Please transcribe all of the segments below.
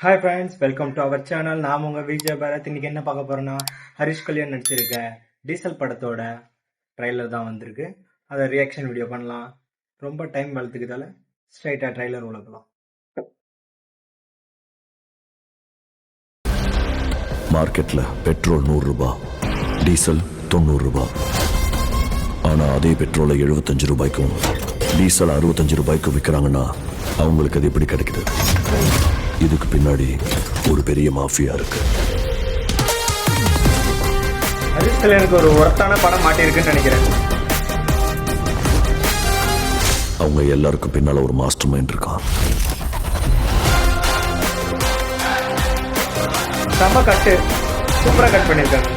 Hi friends, welcome to our channel. நான் உங்கள் விஜய் பாரத். இன்னைக்கு என்ன பார்க்க போறேன்னா, ஹரிஷ் கல்யாண் நடிச்சிருக்க டீசல் படத்தோட ட்ரைலர் தான் வந்திருக்கு. அதை ரியாக்ஷன் வீடியோ பண்ணலாம். ரொம்ப டைம் வளர்த்துக்கிறதால ஸ்ட்ரைட்டாக ட்ரைலர் உழக்கலாம். மார்க்கெட்ல பெட்ரோல் 100 ரூபாய், டீசல் 90 ரூபாய். ஆனா அதே பெட்ரோலை 75 ரூபாய்க்கும் டீசல் 65 ரூபாய்க்கும் விற்கிறாங்கன்னா அவங்களுக்கு அது எப்படி கிடைக்குது? இதுக்கு பின்னாடி ஒரு பெரிய மாஃபியா இருக்கு. ஹரிஷ் கல்யாணுக்கு ஒரு ஒர்த்தான படம் மாட்டிருக்குன்னு நினைக்கிறேன். அவங்க எல்லாருக்கும் பின்னால ஒரு மாஸ்டர் மைண்ட் இருக்கான். செம்ம கட்டு, சூப்பரா கட் பண்ணிருக்காங்க.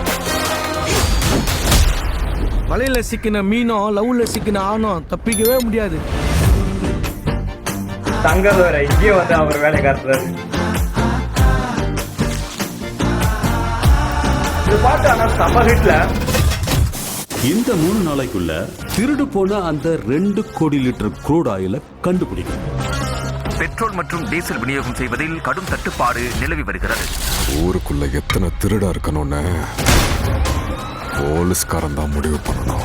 வலையில சிக்கின மீனும் லவ்ல சிக்கின ஆணும் தப்பிக்கவே முடியாது. தங்கது வர இங்கே வந்து அவர் வேலை காட்டுறாரு. இது பார்த்து ஆனா செம்ம ஹிட்ல. இந்த 3 நாளைக்குள்ள திருடு போன அந்த 2 கோடி லிட்டர் க்ரூட் ஆயில கண்டுபிடிக்கும். பெட்ரோல் மற்றும் டீசல் விநியோகம் செய்வதில் கடும் தட்டுப்பாடு நிலவி வருகிறது. ஊருக்குள்ள எத்தனை திருடா இருக்கணும்னு போலீஸ்காரன் தான் முடிவு பண்ணணும்.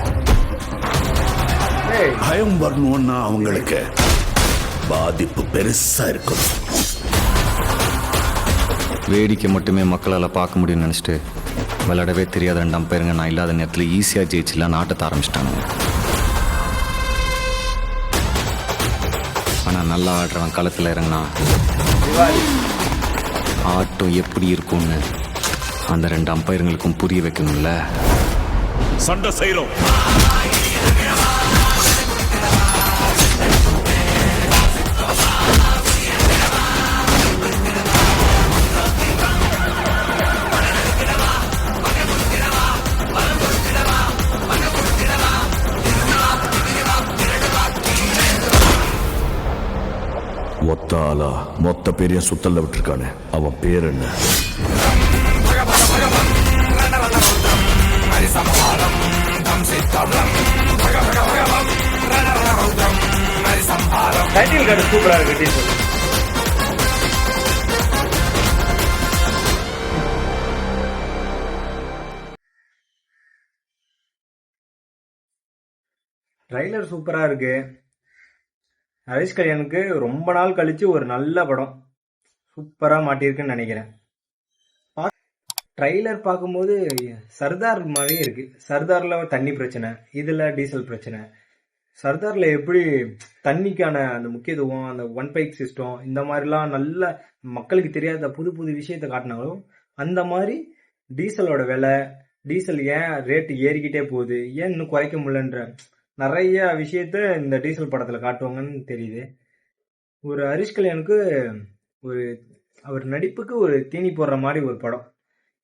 பயம் வரணும்னா அவங்களுக்கு பாதிப்பு பெருசா இருக்கும். வேடிக்கை மட்டுமே மக்களால் பார்க்க முடியும்னு நினச்சிட்டு விளையாடவே தெரியாத 2 அம்பையருங்க நான் இல்லாத நேரத்தில் ஈஸியாக ஜெயிச்சுலாம் ஆட்டத்தை ஆரம்பிச்சிட்டாங்க. ஆனால் நல்லா ஆடுறவன் களத்தில் இறங்கினா ஆட்டம் எப்படி இருக்கும்னு அந்த 2 அம்பையருங்களுக்கும் புரிய வைக்கணும்ல. சண்டை செய்யறோம். மொத்த ஆளா மொத்த பெரிய சுத்தல்ல விட்டுருக்கானே, அவன் பேர் என்ன? டைட்டில் கார்டு சூப்பரா இருக்கு. டீசல் ட்ரைலர் சூப்பரா இருக்கு. ஹரிஷ் கல்யாணுக்கு ரொம்ப நாள் கழிச்சு ஒரு நல்ல படம் சூப்பரா மாட்டிருக்குன்னு நினைக்கிறேன். ட்ரைலர் பார்க்கும்போது சர்தார் மாதிரியே இருக்கு. சர்தார்ல தண்ணி பிரச்சனை, இதுல டீசல் பிரச்சனை. சர்தார்ல எப்படி தண்ணிக்கான அந்த முக்கியத்துவம், அந்த 1 பைப் சிஸ்டம், இந்த மாதிரிலாம் நல்ல மக்களுக்கு தெரியாத புது புது விஷயத்த காட்டினாலும், அந்த மாதிரி டீசலோட விலை, டீசல் ஏன் ரேட்டு ஏறிக்கிட்டே போகுது, ஏன் இன்னும் குறைக்க முடியலன்ற நிறைய விஷயத்த இந்த டீசல் படத்துல காட்டுவாங்கன்னு தெரியுது. ஒரு ஹரிஷ் கல்யாணுக்கு ஒரு அவர் நடிப்புக்கு ஒரு தீனி போடுற மாதிரி ஒரு படம்.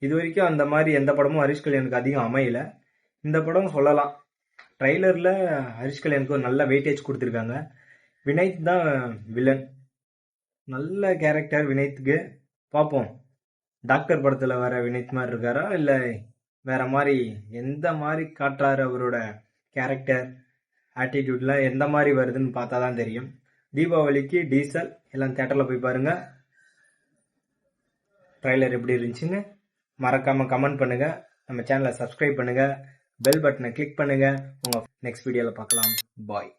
இது வரைக்கும் அந்த மாதிரி எந்த படமும் ஹரிஷ் கல்யாணுக்கு அதிகம் அமையல. இந்த படம் சொல்லலாம். ட்ரைலர்ல ஹரிஷ் கல்யாணுக்கு ஒரு நல்ல வெயிட்டேஜ் கொடுத்துருக்காங்க. வினைத் தான் வில்லன். நல்ல கேரக்டர் வினைத்துக்கு. பார்ப்போம், டாக்டர் படத்துல வர வினைத் மாதிரி இருக்காரா இல்ல வேற மாதிரி, எந்த மாதிரி காட்டுறாரு அவரோட கேரக்டர் ஆட்டிடியூட்லாம் எந்த மாதிரி வருதுன்னு பார்த்தா தான் தெரியும். தீபாவளிக்கு டீசல் எல்லாம் தியேட்டரில் போய் பாருங்க. ட்ரைலர் எப்படி இருந்துச்சுன்னு மறக்காம கமெண்ட் பண்ணுங்க. நம்ம சேனலை சப்ஸ்கிரைப் பண்ணுங்க, பெல் பட்டனை கிளிக் பண்ணுங்க. உங்க நெக்ஸ்ட் வீடியோவில் பார்க்கலாம். பாய்.